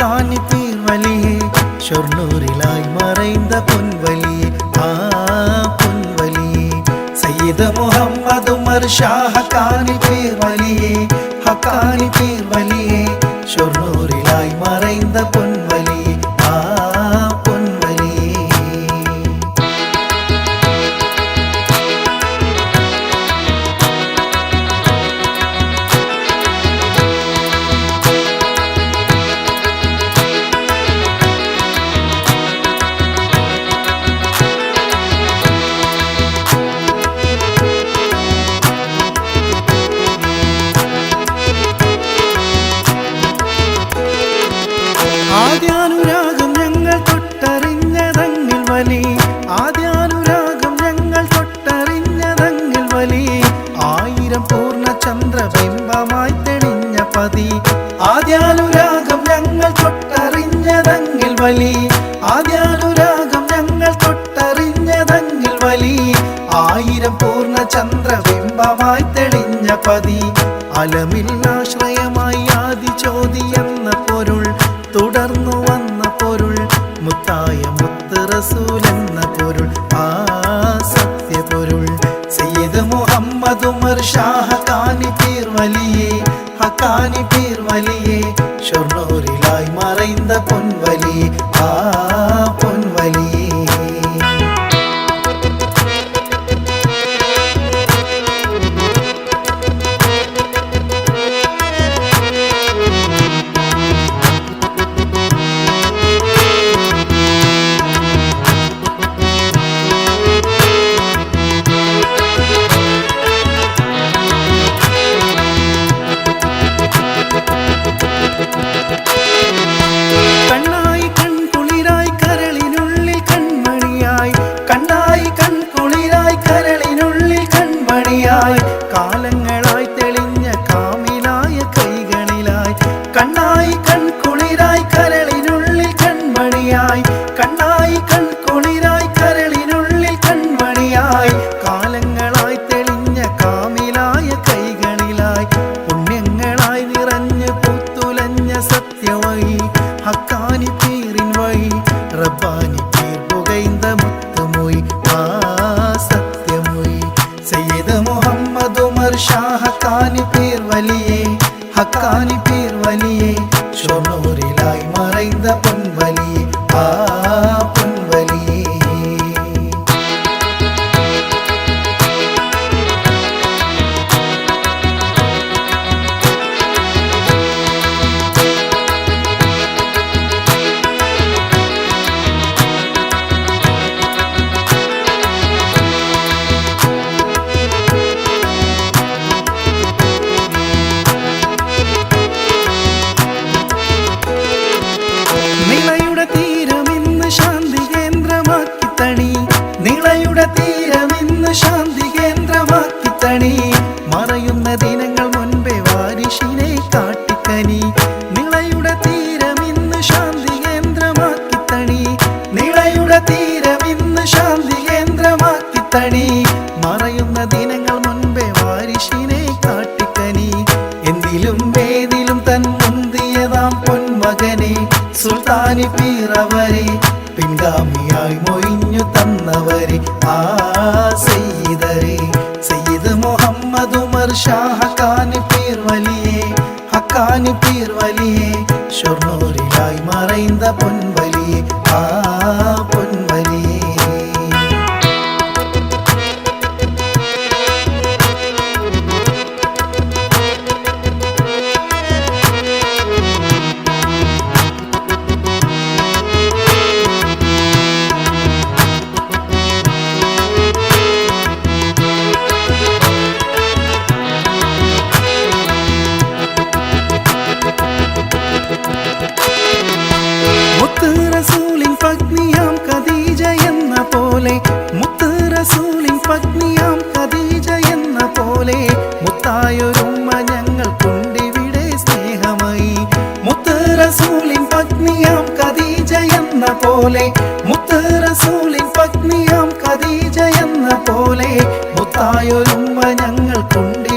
Haqqani പീർ വലിയേ ഷൊർണൂരിലായി മറൈந்த പൊൻവലിയേ പൊൻവലിയേ Sayyid Muhammad Umar Shah Haqqani പീർ വലിയേ Haqqani പീർ വലിയേ ഷൊർണൂരിലായി മറൈந்த പൊൻവലിയേ പൊൻവലിയേ ആദ്യാനുരാഗം ഞങ്ങൾ തൊട്ടറിഞ്ഞതങ്ങിൽ വലി ആദ്യാനുരാഗം ഞങ്ങൾ തൊട്ടറിഞ്ഞതങ്ങിൽ വലി ആയിരം പൂർണ്ണചന്ദ്രബിംബമായി തെളിഞ്ഞ പതി ആദ്യാനുരാഗം ഞങ്ങൾ തൊട്ടറിഞ്ഞതങ്ങിൽ വലി ആദ്യാനുരാഗം ഞങ്ങൾ തൊട്ടറിഞ്ഞതങ്ങിൽ വലി ആയിരം പൂർണ്ണചന്ദ്രബിംബമായി തെളിഞ്ഞ പതി അലമില്ലാശ്രയമായി ആദിചോതി എന്ന പൊരുൾ തുടർന്നു വന്ന പൊരുൾ മുത്തായ മുത്ത് റസൂൽ എന്ന പൊരുൾ സത്യപൊരുൾ സയ്യിദ് മുഹമ്മദ് ഉമർ ഷാ ഹക്കാനി പീർ വലിയേ ഹക്കാനി പീർ വലിയേ ഷൊർണൂരിലായി മറൈந்த പൊൻവലിയേ പൊൻവലിയേ കാലങ്ങളായി തെളിഞ്ഞ കാമിലായ കൈകളിലായി കണ്ണായി കൺകുളിരായി കരളിനുള്ളിൽ കൺമണിയായി കണ്ണായി കൺകുളിരായി കരളിനുള്ളിൽ കൺമണിയായി കാലങ്ങളായി തെളിഞ്ഞ കാമിലായ കൈകളിലായി പുണ്യങ്ങളായി നിറഞ്ഞ് പുത്തുലഞ്ഞ സത്യവഴി ഹക്കാനി പീറിൻ വഴി റബ്ബാനി പീർ പുകൈந்த മുത്തുമൊഴി സത്യമൊഴി സയ്യിദ് മുഹമ്മദ് ഉമർ ഷാ ഹക്കാനി പീർ വലിയേ ഹക്കാനി പീർ വലിയേ ഷൊർണൂരിലായി മറൈந்த പൊൻവലിയേ പൊൻവലിയേ നിളയുടെ തീരമിന്ന് ശാന്തി കേന്ദ്രമാക്കി തണി നിളയുടെ തീരമിന്ന് ശാന്തി കേന്ദ്രമാക്കി തണി മറയുന്ന ദിനങ്ങൾ മുൻപേ വാരിഷിനെ കാട്ടിക്കനി നിളയുടെ തീരമിന്ന് ശാന്തി കേന്ദ്രമാക്കി തണി നിളയുടെ തീരമിന്ന് ശാന്തി കേന്ദ്രമാക്കി തണി മറയുന്ന ദിനങ്ങൾ മുൻപേ വാരിഷിനെ കാട്ടിക്കനി എന്തിലും വേദിലും തൻ മുന്തിയതാം പൊന്മകനെ സുൽത്താനി പീറവരെ പിൻഗാമിയായി മൊയിഞ്ഞു തന്നവരെ സയ്യിദരെ സയ്യിദ് മുഹമ്മദ് ഉമർ ഷാ ഹക്കാനി പീർ വലിയേ ഹക്കാനി പീർ വലിയേ ഷൊർണൂരിലായി മറൈந்த പൊൻവലിയേ പൊൻവലിയേ മുത്ത് റസൂലിൻ പത്നിയാം ഖദീജ എന്ന പോലെ മുത്ത് റസൂലിൻ പത്നിയാം ഖദീജ എന്ന പോലെ മുത്തായൊരുമ്മ ഞങ്ങൾക്കുണ്ടിവിടെ സ്നേഹമായി മുത്ത് റസൂലിൻ പത്നിയാം ഖദീജ എന്ന പോലെ മുത്ത് റസൂലിൻ പത്നിയാം ഖദീജ എന്ന പോലെ മുത്തായൊരുമ്മ ഞങ്ങൾക്കുണ്ട്